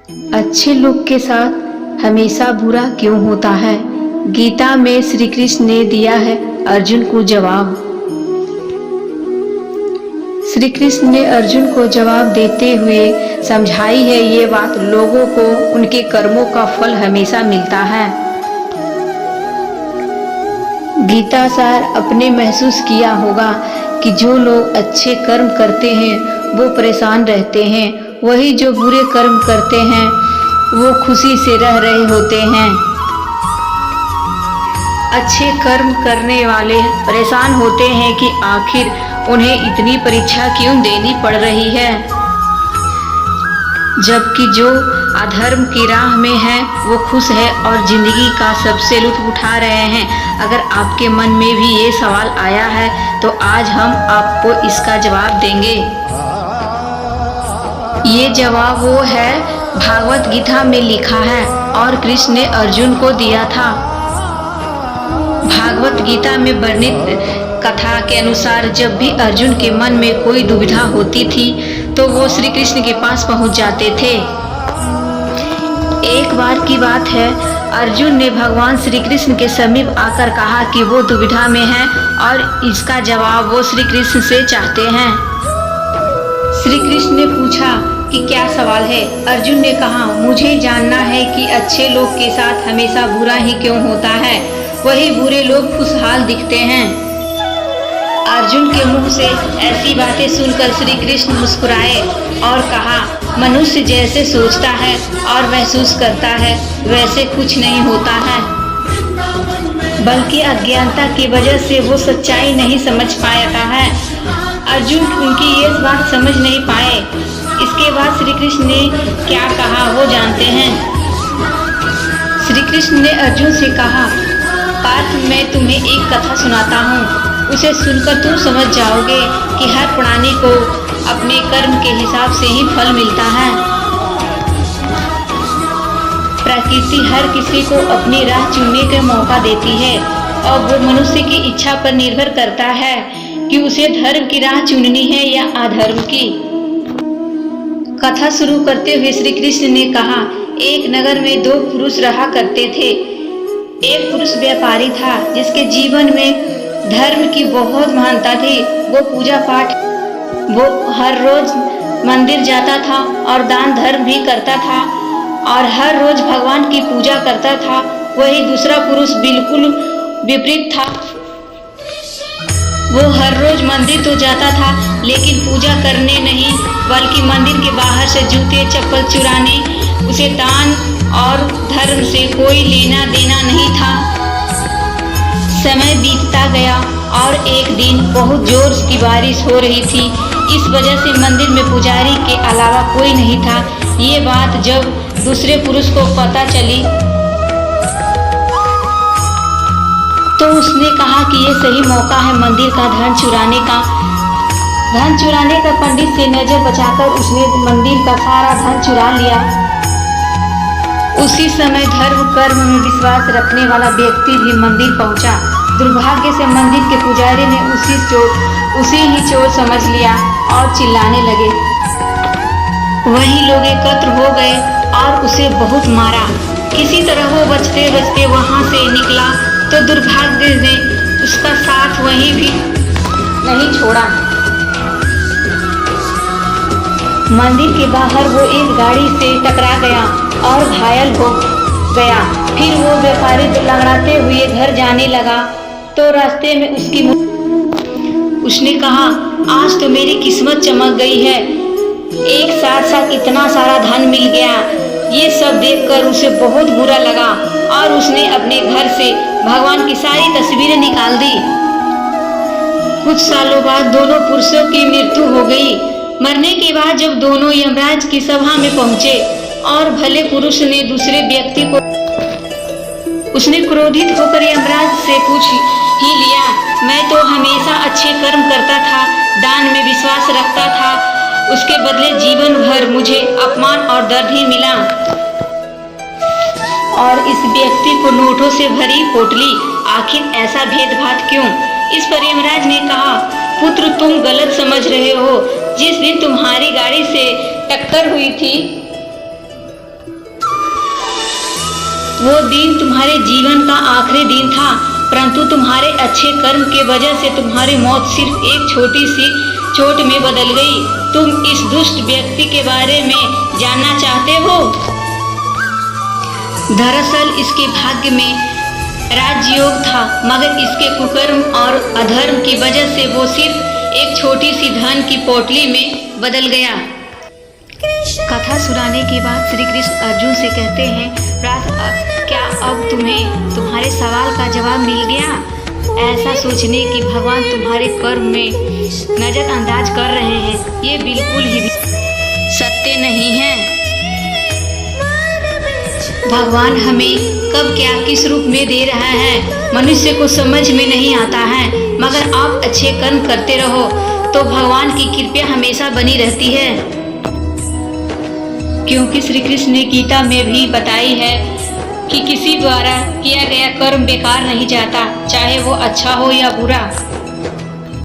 अच्छे लोग के साथ हमेशा बुरा क्यों होता है? गीता में श्री कृष्ण ने दिया है अर्जुन को जवाब। श्री कृष्ण ने अर्जुन को जवाब देते हुए समझाई है ये बात, लोगों को उनके कर्मों का फल हमेशा मिलता है। गीता सार अपने महसूस किया होगा कि जो लोग अच्छे कर्म करते हैं वो परेशान रहते हैं, वही जो बुरे कर्म करते हैं वो खुशी से रह रहे होते हैं। अच्छे कर्म करने वाले परेशान होते हैं कि आखिर उन्हें इतनी परीक्षा क्यों देनी पड़ रही है, जबकि जो अधर्म की राह में है वो खुश है और जिंदगी का सबसे लुत्फ उठा रहे हैं। अगर आपके मन में भी ये सवाल आया है तो आज हम आपको इसका जवाब देंगे। ये जवाब वो है भागवत गीता में लिखा है और कृष्ण ने अर्जुन को दिया था। भागवत गीता में वर्णित कथा के अनुसार जब भी अर्जुन के मन में कोई दुविधा होती थी तो वो श्री कृष्ण के पास पहुंच जाते थे। एक बार की बात है, अर्जुन ने भगवान श्री कृष्ण के समीप आकर कहा कि वो दुविधा में है और इसका जवाब वो श्री कृष्ण से चाहते हैं। श्री कृष्ण ने पूछा कि क्या सवाल है? अर्जुन ने कहा, मुझे जानना है कि अच्छे लोग के साथ हमेशा बुरा ही क्यों होता है, वही बुरे लोग खुशहाल दिखते हैं। अर्जुन के मुख से ऐसी बातें सुनकर श्री कृष्ण मुस्कुराए और कहा, मनुष्य जैसे सोचता है और महसूस करता है वैसे कुछ नहीं होता है, बल्कि अज्ञानता की वजह से वो सच्चाई नहीं समझ पाता है। अर्जुन उनकी ये बात समझ नहीं पाए। इसके बाद श्री कृष्ण ने क्या कहा वो जानते हैं। श्री कृष्ण ने अर्जुन से कहा, पार्थ, मैं तुम्हें एक कथा सुनाता हूँ, उसे सुनकर तुम समझ जाओगे कि हर प्राणी को अपने कर्म के हिसाब से ही फल मिलता है। प्रकृति हर किसी को अपनी राह चुनने का मौका देती है और वो मनुष्य की इच्छा पर निर्भर करता है कि उसे धर्म की राह चुननी है या अधर्म की। कथा शुरू करते हुए श्री कृष्ण ने कहा, एक नगर में दो पुरुष रहा करते थे। एक पुरुष व्यापारी था जिसके जीवन में धर्म की बहुत महानता थी। वो हर रोज मंदिर जाता था और दान धर्म भी करता था और हर रोज भगवान की पूजा करता था। वही दूसरा पुरुष बिल्कुल विपरीत था। वो हर रोज मंदिर तो जाता था लेकिन पूजा करने नहीं, बल्कि मंदिर के बाहर से जूते चप्पल चुराने, उसे दान और धर्म से कोई लेना देना नहीं था। समय बीतता गया और एक दिन बहुत जोर की बारिश हो रही थी। इस वजह से मंदिर में पुजारी के अलावा कोई नहीं था। ये बात जब दूसरे पुरुष को पता चली तो उसने कहा कि ये सही मौका है मंदिर का धन चुराने का। पंडित से नजर बचाकर उसने मंदिर का सारा धन चुरा लिया। उसी समय धर्म कर्म में विश्वास रखने वाला व्यक्ति भी मंदिर पहुंचा। दुर्भाग्य से मंदिर के पुजारी ने उसी ही चोर समझ लिया और चिल्लाने लगे। वही लोग एकत्र हो गए और उसे बहुत मारा। किसी तरह वो बचते बचते वहां से निकला तो दुर्भाग्य ने उसका साथ वहीं भी नहीं छोड़ा। मंदिर के बाहर वो एक गाड़ी से टकरा गया और घायल हो गया। फिर वो व्यापारी लंगड़ाते हुए घर जाने लगा तो रास्ते में उसने कहा, आज तो मेरी किस्मत चमक गई है, एक साथ इतना सारा धन मिल गया। ये सब देखकर उसे बहुत बुरा लगा और उसने अपने घर से भगवान की सारी तस्वीरें निकाल दी। कुछ सालों बाद दोनों पुरुषों की मृत्यु हो गई। मरने के बाद जब दोनों यमराज की सभा में पहुंचे और भले पुरुष ने दूसरे व्यक्ति को उसने क्रोधित होकर यमराज से पूछ ही लिया, मैं तो हमेशा अच्छे कर्म करता था, दान में विश्वास रखता था, उसके बदले जीवन भर मुझे अपमान और दर्द ही मिला। और इस व्यक्ति को नोटों से भरी पोटली, आखिर ऐसा भेदभाव क्यों? इस पर यमराज ने कहा, पुत्र, तुम गलत समझ रहे हो। जिस दिन तुम्हारी गाड़ी से टक्कर हुई थी वो दिन तुम्हारे जीवन का आखिरी दिन था, परंतु तुम्हारे अच्छे कर्म के वजह से तुम्हारी मौत सिर्फ एक छोटी सी चोट में बदल गई। तुम इस दुष्ट व्यक्ति के बारे में जानना चाहते हो? दरअसल इसके भाग्य में राजयोग था, मगर इसके कुकर्म और अधर्म की वजह से वो सिर्फ एक छोटी सी धन की पोटली में बदल गया। कथा सुनाने के बाद श्री कृष्ण अर्जुन से कहते हैं, क्या अब तुम्हें तुम्हारे सवाल का जवाब मिल गया? ऐसा सोचने कि भगवान तुम्हारे कर्म में नजरअंदाज कर रहे हैं, ये बिल्कुल ही सत्य नहीं है। भगवान हमें कब क्या किस रूप में दे रहा है मनुष्य को समझ में नहीं आता है, मगर आप अच्छे कर्म करते रहो तो भगवान की कृपा हमेशा बनी रहती है। क्योंकि श्री कृष्ण ने गीता में भी बताई है कि किसी द्वारा किया गया कर्म बेकार नहीं जाता, चाहे वो अच्छा हो या बुरा।